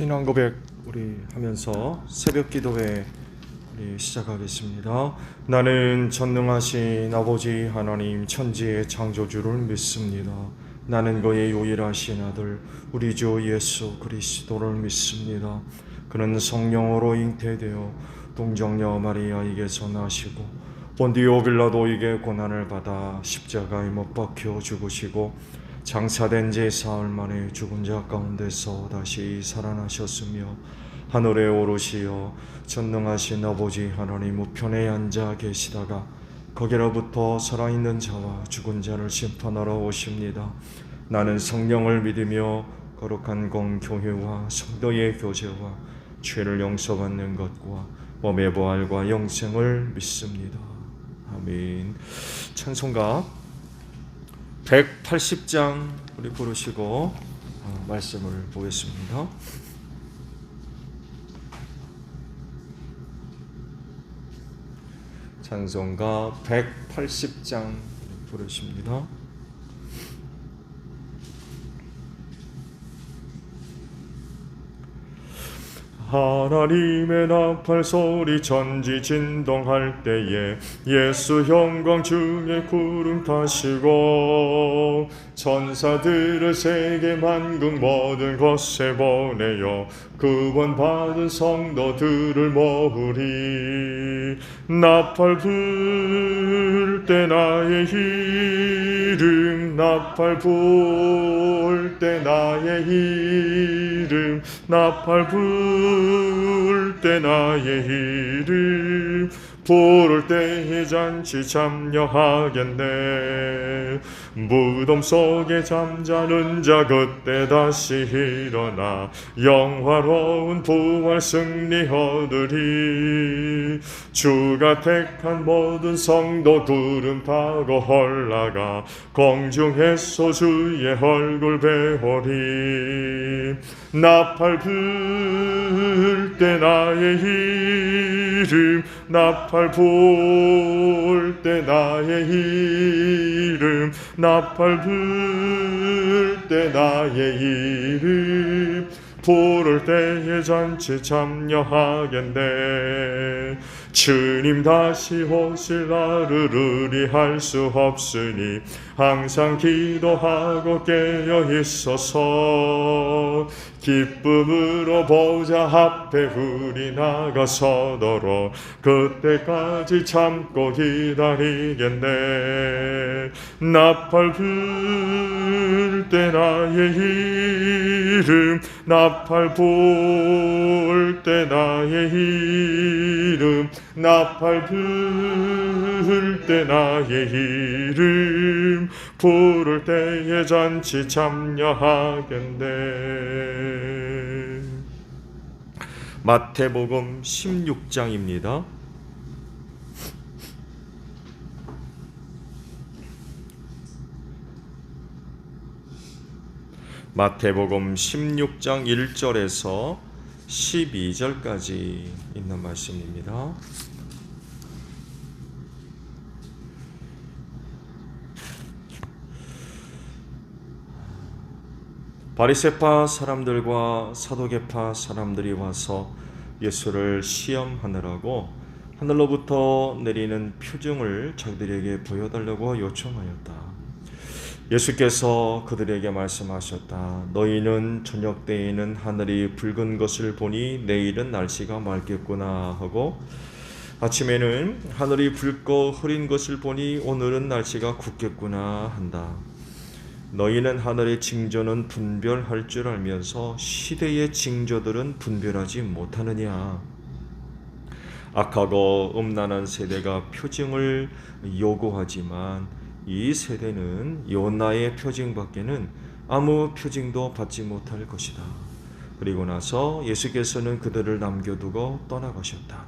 신앙 고백 우리 하면서 새벽 기도회 우리 시작하겠습니다. 나는 전능하신 아버지 하나님 천지의 창조주를 믿습니다. 나는 그의 유일하신 아들 우리 주 예수 그리스도를 믿습니다. 그는 성령으로 잉태되어 동정녀 마리아에게서 나시고 본디오 빌라도에게 고난을 받아 십자가에 못 박혀 죽으시고 장사된 지 사흘 만에 죽은 자 가운데서 다시 살아나셨으며 하늘에 오르시어 전능하신 아버지 하나님 우편에 앉아 계시다가 거기로부터 살아있는 자와 죽은 자를 심판하러 오십니다. 나는 성령을 믿으며 거룩한 공교회와 성도의 교제와 죄를 용서받는 것과 몸의 부활과 영생을 믿습니다. 아멘. 찬송가 180장 우리 부르시고 말씀을 보겠습니다. 찬송가 180장 부르십니다. 하나님의 나팔 소리 천지 진동할 때에 예수 영광 중에 구름 타시고 천사들을 세계 만국 모든 곳에 보내어 구원받은 성도들을 모으리. 나팔 불 때 나의 이름 나팔 불 때 나의 이름 나팔 불 때 나의 이름 부를 때에 잔치 참여하겠네. 무덤 속에 잠자는 자 그때 다시 일어나 영화로운 부활 승리 얻으리. 주가 택한 모든 성도 구름 타고 올라가 공중에서 주의 얼굴 배우리. 나팔 불 때 나의 이름 나팔 불 때 나의 이름 나팔 불 때 나의 이름 부를 때에 잔치 참여하겠네. 주님 다시 오실 날을 의리할 수 없으니 항상 기도하고 깨어 있어서 기쁨으로 보좌 앞에 우리 나가서도록 그때까지 참고 기다리겠네. 나팔 불 때 나의 이름 나팔 불 때 나의 이름 나팔 불 때 나의 이름 부를 때에 잔치 참여하겠네. 마태복음 16장입니다. 마태복음 16장 1절에서 12절까지 있는 말씀입니다. 바리새파 사람들과 사두개파 사람들이 와서 예수를 시험하느라고 하늘로부터 내리는 표징을 자기들에게 보여달라고 요청하였다. 예수께서 그들에게 말씀하셨다. 너희는 저녁 때에는 하늘이 붉은 것을 보니 내일은 날씨가 맑겠구나 하고 아침에는 하늘이 붉고 흐린 것을 보니 오늘은 날씨가 굳겠구나 한다. 너희는 하늘의 징조는 분별할 줄 알면서 시대의 징조들은 분별하지 못하느냐. 악하고 음란한 세대가 표징을 요구하지만 이 세대는 요나의 표징밖에는 아무 표징도 받지 못할 것이다. 그리고 나서 예수께서는 그들을 남겨두고 떠나가셨다.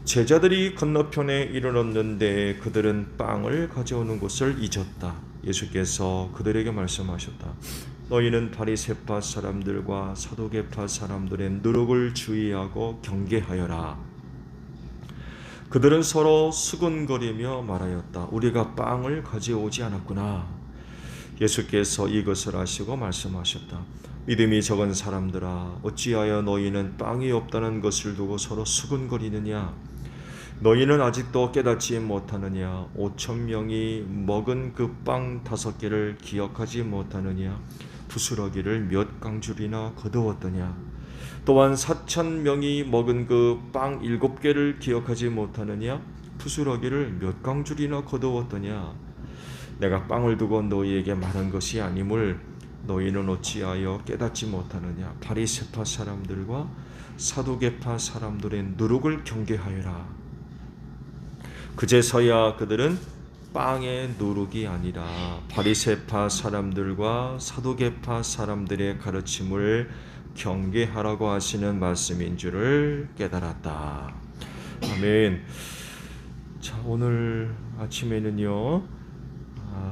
제자들이 건너편에 이르렀는데 그들은 빵을 가져오는 것을 잊었다. 예수께서 그들에게 말씀하셨다. 너희는 바리새파 사람들과 사두개파 사람들의 누룩을 주의하고 경계하여라. 그들은 서로 수근거리며 말하였다. 우리가 빵을 가져오지 않았구나. 예수께서 이것을 아시고 말씀하셨다. 믿음이 적은 사람들아, 어찌하여 너희는 빵이 없다는 것을 두고 서로 수근거리느냐? 너희는 아직도 깨닫지 못하느냐? 5천 명이 먹은 그 빵 5개를 기억하지 못하느냐? 부스러기를 몇 강줄이나 거두었더냐? 또한 4천 명이 먹은 그 빵 7개를 기억하지 못하느냐? 부스러기를 몇 강줄이나 거두었더냐? 내가 빵을 두고 너희에게 말한 것이 아님을 너희는 어찌하여 깨닫지 못하느냐? 바리새파 사람들과 사두개파 사람들의 누룩을 경계하여라. 그제서야 그들은 빵의 누룩이 아니라 바리새파 사람들과 사두개파 사람들의 가르침을 경계하라고 하시는 말씀인 줄을 깨달았다. 아멘. 자, 오늘 아침에는요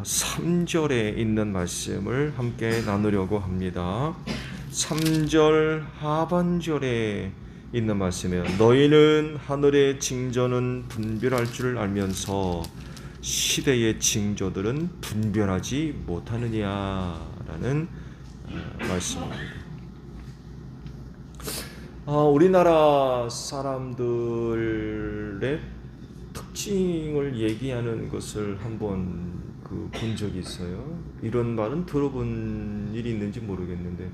3절에 있는 말씀을 함께 나누려고 합니다. 3절 하반절에 있는 말씀이에요. 너희는 하늘의 징조는 분별할 줄 알면서 시대의 징조들은 분별하지 못하느냐라는 말씀입니다. 우리나라 사람들의 특징을 얘기하는 것을 한번 본 적이 있어요. 이런 말은 들어본 일이 있는지 모르겠는데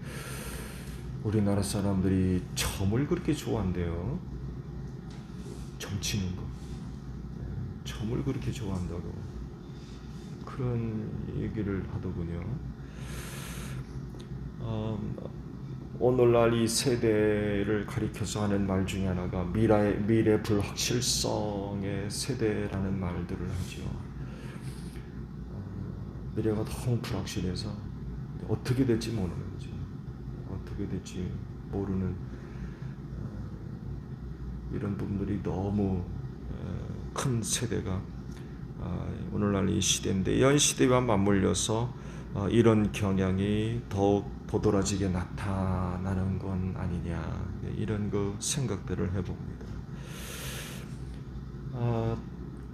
우리나라 사람들이 점을 그렇게 좋아한대요. 점 치는 거. 점을 그렇게 좋아한다고 그런 얘기를 하더군요. 오늘날 이 세대를 가리켜서 하는 말 중에 하나가 미래 불확실성의 세대라는 말들을 하죠. 미래가 너무 불확실해서 어떻게 될지 모르는 거죠. 어떻게 될지 모르는 이런 부분들이 너무 큰 세대가 오늘날 이 시대인데, 이런 시대와 맞물려서 이런 경향이 더욱 도드라지게 나타나는 건 아니냐, 이런 생각들을 해봅니다.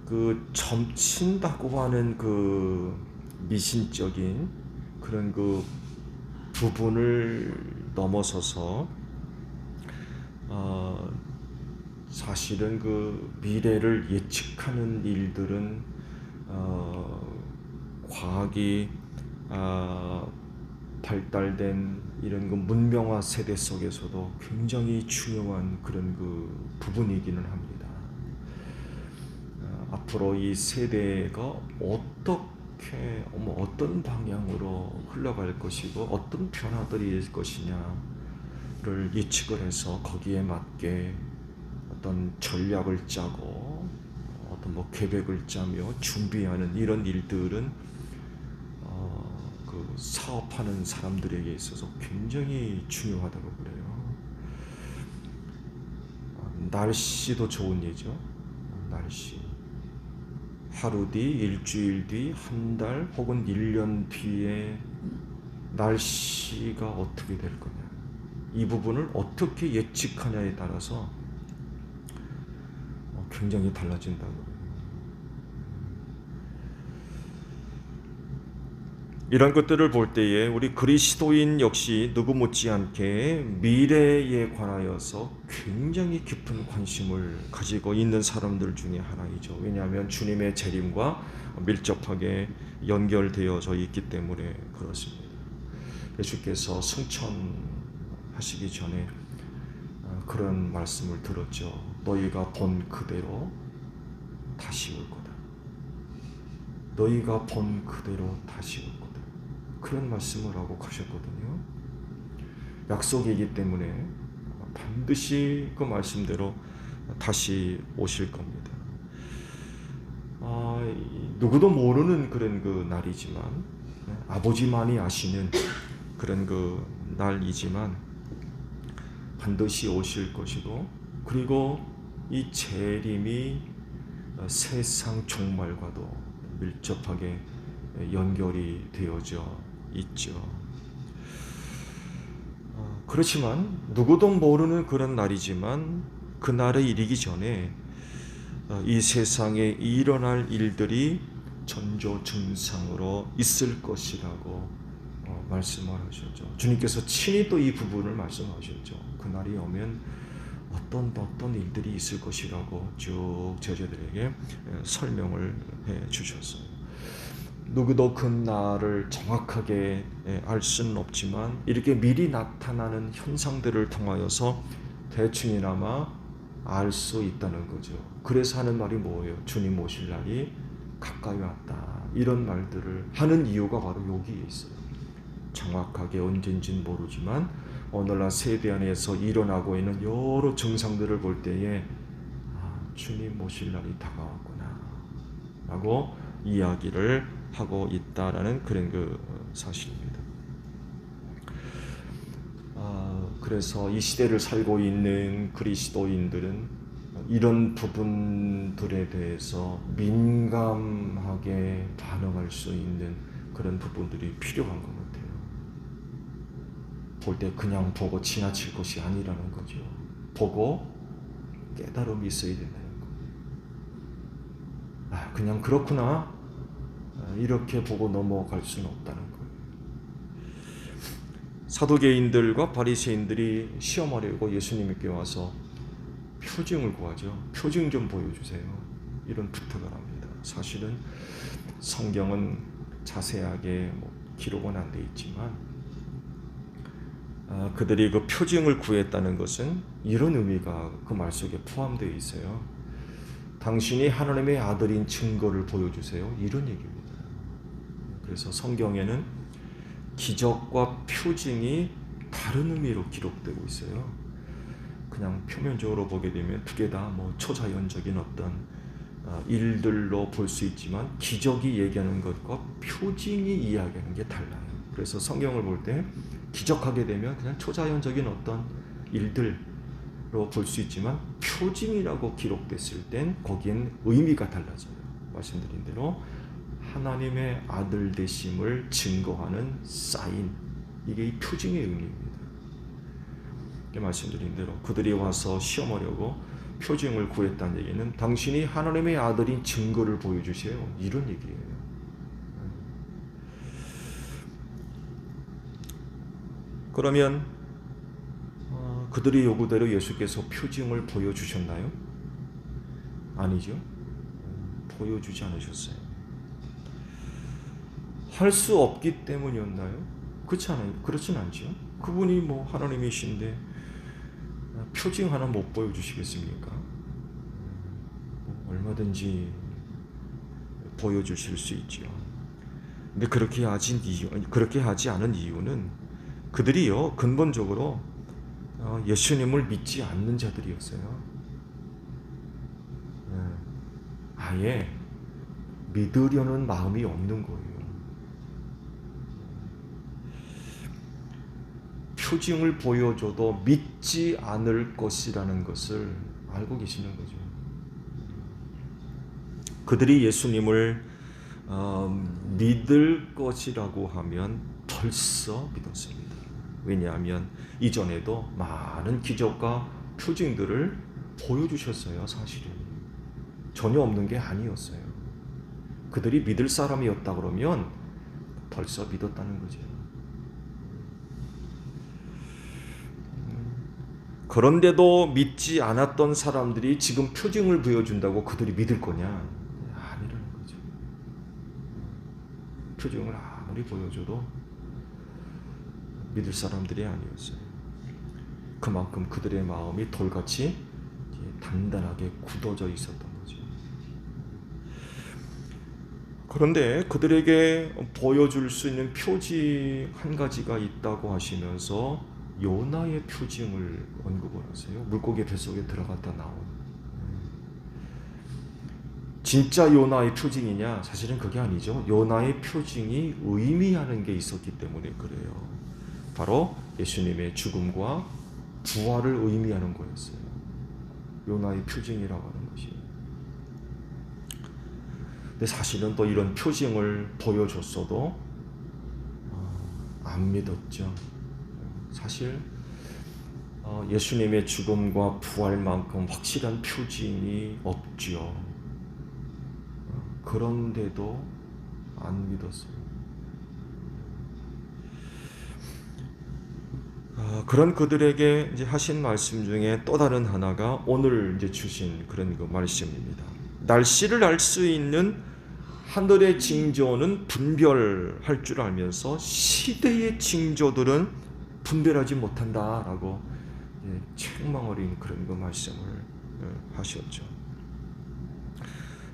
그 점친다고 하는 미신적인 그런 부분을 넘어서서 사실은 미래를 예측하는 일들은 과학이 발달된 이런 문명화 세대 속에서도 굉장히 중요한 그런 부분이기는 합니다. 앞으로 이 세대가 어떤 방향으로 흘러갈 것이고 어떤 변화들이 있을 것이냐를 예측을 해서 거기에 맞게 어떤 전략을 짜고 어떤 계획을 짜며 준비하는 이런 일들은 사업하는 사람들에게 있어서 굉장히 중요하다고 그래요. 날씨도 좋은 예죠. 날씨. 하루 뒤, 일주일 뒤, 한 달 혹은 1년 뒤에 날씨가 어떻게 될 거냐, 이 부분을 어떻게 예측하냐에 따라서 굉장히 달라진다고. 이런 것들을 볼 때에 우리 그리스도인 역시 누구 못지않게 미래에 관하여서 굉장히 깊은 관심을 가지고 있는 사람들 중에 하나이죠. 왜냐하면 주님의 재림과 밀접하게 연결되어져 있기 때문에 그렇습니다. 예수께서 승천하시기 전에 그런 말씀을 들었죠. 너희가 본 그대로 다시 올 거다. 너희가 본 그대로 다시 올 거다. 그런 말씀을 하고 가셨거든요. 약속이기 때문에 반드시 그 말씀대로 다시 오실 겁니다. 누구도 모르는 그런 날이지만, 아버지만이 아시는 그런 날이지만 반드시 오실 것이고, 그리고 이 재림이 세상 종말과도 밀접하게 연결이 되어져 있죠. 그렇지만 누구도 모르는 그런 날이지만 그 날에 이르기 전에 이 세상에 일어날 일들이 전조증상으로 있을 것이라고 말씀을 하셨죠. 주님께서 친히 또 이 부분을 말씀하셨죠. 그날이 오면 어떤 일들이 있을 것이라고 쭉 제자들에게 설명을 해 주셨어요. 누구도 그 날을 정확하게 알 수는 없지만 이렇게 미리 나타나는 현상들을 통하여서 대충이나마 알 수 있다는 거죠. 그래서 하는 말이 뭐예요? 주님 오실 날이 가까이 왔다. 이런 말들을 하는 이유가 바로 여기에 있어요. 정확하게 언젠지는 모르지만 오늘날 세대 안에서 일어나고 있는 여러 증상들을 볼 때에 주님 오실 날이 다가왔구나 라고 이야기를 하고 있다라는 그런 그 사실입니다. 그래서 이 시대를 살고 있는 그리스도인들은 이런 부분들에 대해서 민감하게 반응할 수 있는 그런 부분들이 필요한 것 같아요. 볼 때 그냥 보고 지나칠 것이 아니라는 거죠. 보고 깨달음이 있어야 된다는 거. 그냥 그렇구나. 이렇게 보고 넘어갈 수는 없다는 거예요. 사두개인들과 바리새인들이 시험하려고 예수님께 와서 표징을 구하죠. 표징 좀 보여주세요. 이런 부탁을 합니다. 사실은 성경은 자세하게 기록은 안 돼 있지만 그들이 그 표징을 구했다는 것은 이런 의미가 그 말 속에 포함되어 있어요. 당신이 하나님의 아들인 증거를 보여주세요. 이런 얘기입니다. 그래서 성경에는 기적과 표징이 다른 의미로 기록되고 있어요. 그냥 표면적으로 보게 되면 두 개 다 초자연적인 어떤 일들로 볼 수 있지만 기적이 얘기하는 것과 표징이 이야기하는 게 달라요. 그래서 성경을 볼 때 기적하게 되면 그냥 초자연적인 어떤 일들로 볼 수 있지만 표징이라고 기록됐을 땐 거기엔 의미가 달라져요. 말씀드린 대로 하나님의 아들 되심을 증거하는 사인, 이게 이 표징의 의미입니다. 말씀드린 대로 그들이 와서 시험하려고 표징을 구했다는 얘기는 당신이 하나님의 아들인 증거를 보여주세요. 이런 얘기예요. 그러면 그들의 요구대로 예수께서 표징을 보여주셨나요? 아니죠. 보여주지 않으셨어요. 할 수 없기 때문이었나요? 그렇진 않죠. 그분이 하나님이신데 표징 하나 못 보여주시겠습니까? 얼마든지 보여주실 수 있죠. 근데 그렇게 하지 않은 이유는 그들이요 근본적으로 예수님을 믿지 않는 자들이었어요. 아예 믿으려는 마음이 없는 거예요. 표징을 보여줘도 믿지 않을 것이라는 것을 알고 계시는 거죠. 그들이 예수님을 믿을 것이라고 하면 벌써 믿었습니다. 왜냐하면 이전에도 많은 기적과 표징들을 보여주셨어요. 사실은 전혀 없는 게 아니었어요. 그들이 믿을 사람이었다 그러면 벌써 믿었다는 거죠. 그런데도 믿지 않았던 사람들이 지금 표징을 보여준다고 그들이 믿을 거냐? 아니라는 거죠. 표징을 아무리 보여줘도 믿을 사람들이 아니었어요. 그만큼 그들의 마음이 돌같이 단단하게 굳어져 있었던 거죠. 그런데 그들에게 보여줄 수 있는 표징 한 가지가 있다고 하시면서 요나의 표징을 언급을 하세요. 물고기 뱃속에 들어갔다 나온. 진짜 요나의 표징이냐? 사실은 그게 아니죠. 요나의 표징이 의미하는 게 있었기 때문에 그래요. 바로 예수님의 죽음과 부활을 의미하는 거였어요. 요나의 표징이라고 하는 것이. 근데 사실은 또 이런 표징을 보여줬어도 안 믿었죠. 사실 예수님의 죽음과 부활만큼 확실한 표징이 없죠. 그런데도 안 믿었어요. 그런 그들에게 이제 하신 말씀 중에 또 다른 하나가 오늘 이제 주신 그런 그 말씀입니다. 날씨를 알 수 있는 하늘의 징조는 분별할 줄 알면서 시대의 징조들은 분별하지 못한다라고 책망 어린 그런 그 말씀을 하셨죠.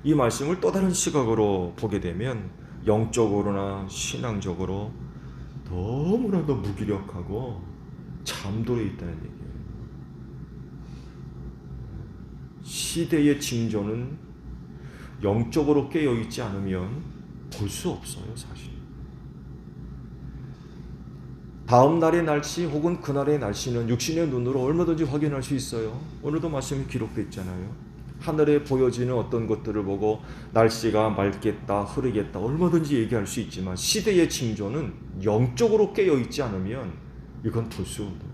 이 말씀을 또 다른 시각으로 보게 되면 영적으로나 신앙적으로 너무나도 무기력하고 잠도에 있다는 얘기예요. 시대의 징조는 영적으로 깨어있지 않으면 볼 수 없어요, 사실. 다음 날의 날씨 혹은 그날의 날씨는 육신의 눈으로 얼마든지 확인할 수 있어요. 오늘도 말씀이 기록되어 있잖아요. 하늘에 보여지는 어떤 것들을 보고 날씨가 맑겠다, 흐리겠다 얼마든지 얘기할 수 있지만 시대의 징조는 영적으로 깨어있지 않으면 이건 볼 수 없는 거예요.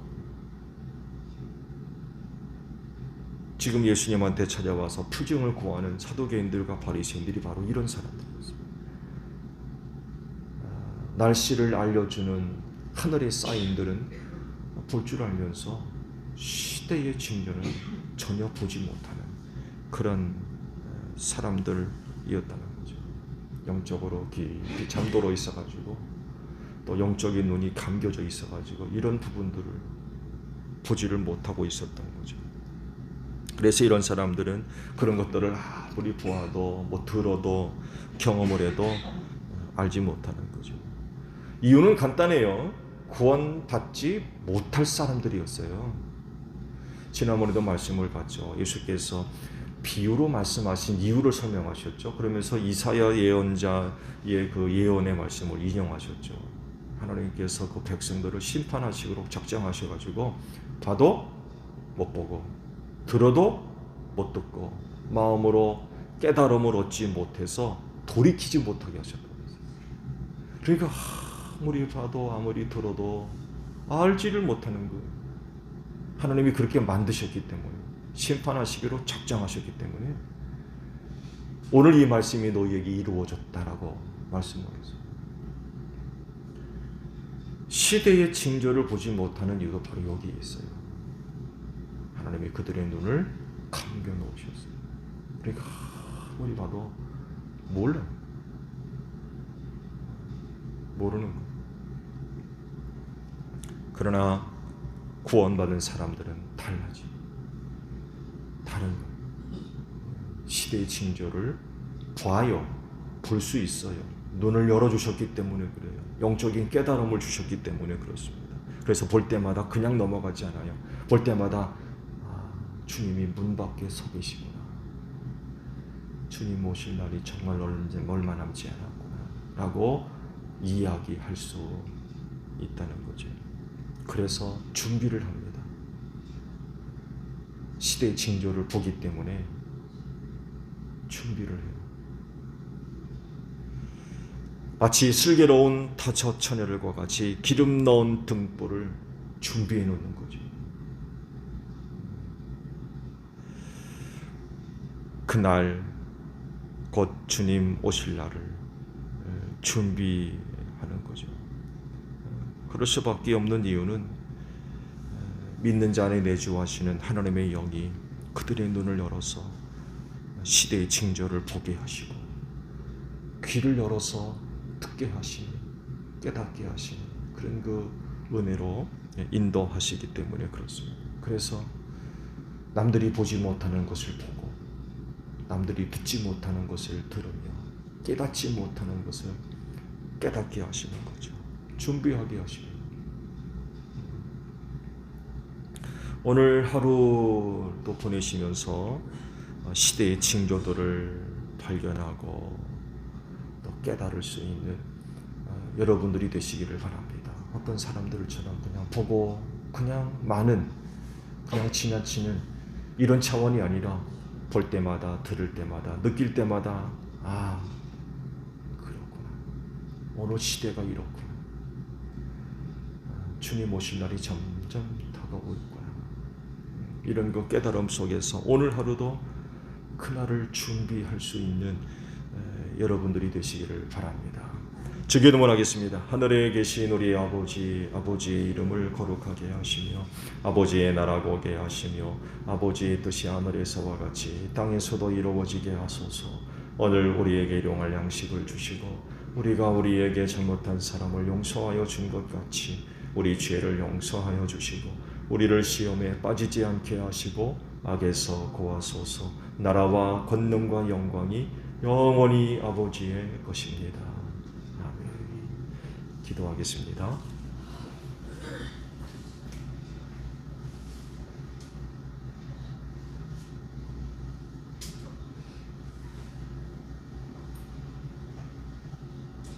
지금 예수님한테 찾아와서 표징을 구하는 사두개인들과 바리새인들이 바로 이런 사람들이었어요. 날씨를 알려주는 하늘의 사인들은 볼 줄 알면서 시대의 징조는 전혀 보지 못하는 그런 사람들이었다는 거죠. 영적으로 깊이 잠들어 있어가지고 또 영적인 눈이 감겨져 있어가지고 이런 부분들을 보지를 못하고 있었던 거죠. 그래서 이런 사람들은 그런 것들을 아무리 보아도 뭐 들어도 경험을 해도 알지 못하는 거죠. 이유는 간단해요. 구원받지 못할 사람들이었어요. 지난번에도 말씀을 봤죠. 예수께서 비유로 말씀하신 이유를 설명하셨죠. 그러면서 이사야 예언자의 그 예언의 말씀을 인용하셨죠. 하나님께서 그 백성들을 심판하시도록 작정하셔가지고 봐도 못 보고 들어도 못 듣고 마음으로 깨달음을 얻지 못해서 돌이키지 못하게 하셨다고 했어요. 그러니까 아무리 봐도 아무리 들어도 알지를 못하는 거예요. 하나님이 그렇게 만드셨기 때문에 심판하시기로 작정하셨기 때문에 오늘 이 말씀이 너희에게 이루어졌다라고 말씀하셨어요. 시대의 징조를 보지 못하는 이유가 바로 여기에 있어요. 하나님이 그들의 눈을 감겨 놓으셨어요. 그러니까 아무리 봐도 몰라요. 모르는 거예요. 그러나 구원받은 사람들은 달라지. 다른 거예요. 시대의 징조를 봐요. 볼 수 있어요. 눈을 열어주셨기 때문에 그래요. 영적인 깨달음을 주셨기 때문에 그렇습니다. 그래서 볼 때마다 그냥 넘어가지 않아요. 볼 때마다 주님이 문 밖에 서 계시구나. 주님 오실 날이 정말 얼마 남지 않았구나 라고 이야기할 수 있다는 거죠. 그래서 준비를 합니다. 시대의 징조를 보기 때문에 준비를 해요. 마치 슬기로운 타처 처녀들과 같이 기름 넣은 등불을 준비해 놓는 거죠. 그날 곧 주님 오실 날을 준비하는 거죠. 그럴 수밖에 없는 이유는 믿는 자 안에 내주하시는 하나님의 영이 그들의 눈을 열어서 시대의 징조를 보게 하시고 귀를 열어서 듣게 하시니 깨닫게 하시니 그런 그 은혜로 인도하시기 때문에 그렇습니다. 그래서 남들이 보지 못하는 것을 보고 남들이 듣지 못하는 것을 들으며 깨닫지 못하는 것을 깨닫게 하시는 거죠. 준비하게 하시는 거죠. 오늘 하루도 보내시면서 시대의 징조들을 발견하고 또 깨달을 수 있는 여러분들이 되시기를 바랍니다. 어떤 사람들처럼 그냥 보고 그냥 그냥 지나치는 이런 차원이 아니라 볼 때마다 들을 때마다 느낄 때마다 그렇구나. 오늘 시대가 이렇구나. 주님 오실 날이 점점 다가오고 있구나. 이런 그 깨달음 속에서 오늘 하루도 그날을 준비할 수 있는 여러분들이 되시기를 바랍니다. 주기도문 하겠습니다. 하늘에 계신 우리 아버지, 아버지의 이름을 거룩하게 하시며 아버지의 나라가 오게 하시며 아버지의 뜻이 하늘에서와 같이 땅에서도 이루어지게 하소서. 오늘 우리에게 일용할 양식을 주시고 우리가 우리에게 잘못한 사람을 용서하여 준 것 같이 우리 죄를 용서하여 주시고 우리를 시험에 빠지지 않게 하시고 악에서 구하소서. 나라와 권능과 영광이 영원히 아버지의 것입니다. 기도하겠습니다.